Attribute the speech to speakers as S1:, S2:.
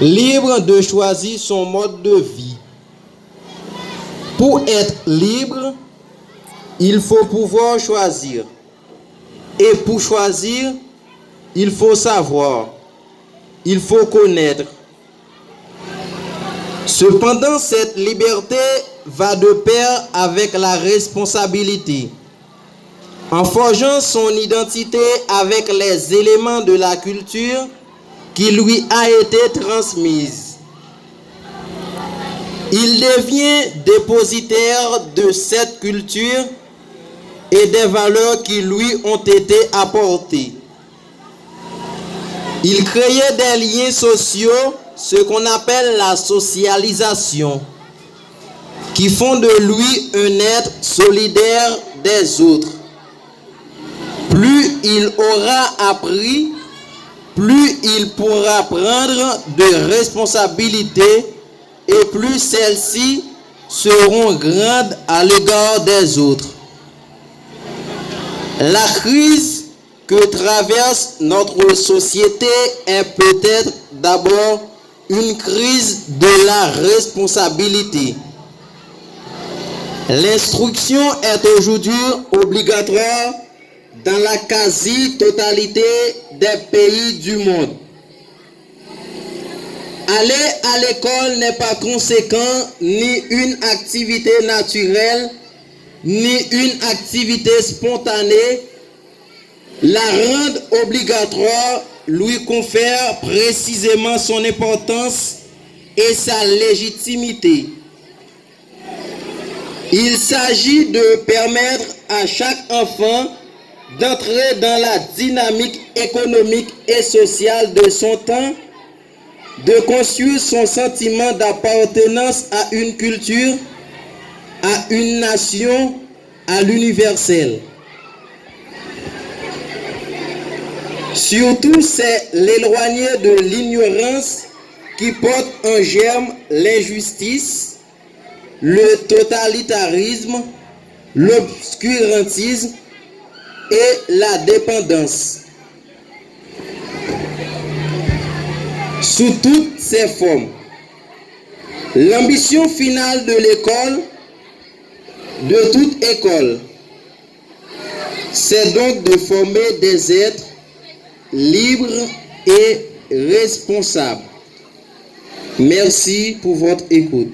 S1: libre de choisir son mode de vie. Pour être libre, il faut pouvoir choisir. Et pour choisir, il faut savoir, il faut connaître. Cependant, cette liberté va de pair avec la responsabilité. En forgeant son identité avec les éléments de la culture qui lui a été transmise, il devient dépositaire de cette culture et des valeurs qui lui ont été apportées. Il créait des liens sociaux, ce qu'on appelle la socialisation, qui font de lui un être solidaire des autres. Plus il aura appris, plus il pourra prendre de responsabilités et plus celles-ci seront grandes à l'égard des autres. La crise que traverse notre société est peut-être d'abord une crise de la responsabilité. L'instruction est aujourd'hui obligatoire dans la quasi-totalité des pays du monde. Aller à l'école n'est pas conséquent ni une activité naturelle, ni une activité spontanée. La rendre obligatoire lui confère précisément son importance et sa légitimité. Il s'agit de permettre à chaque enfant d'entrer dans la dynamique économique et sociale de son temps, de construire son sentiment d'appartenance à une culture, à une nation, à l'universel. Surtout, c'est l'éloigner de l'ignorance qui porte en germe l'injustice, le totalitarisme, l'obscurantisme et la dépendance. Sous toutes ses formes. L'ambition finale de l'école, de toute école, c'est donc de former des êtres libres et responsables. Merci pour votre écoute.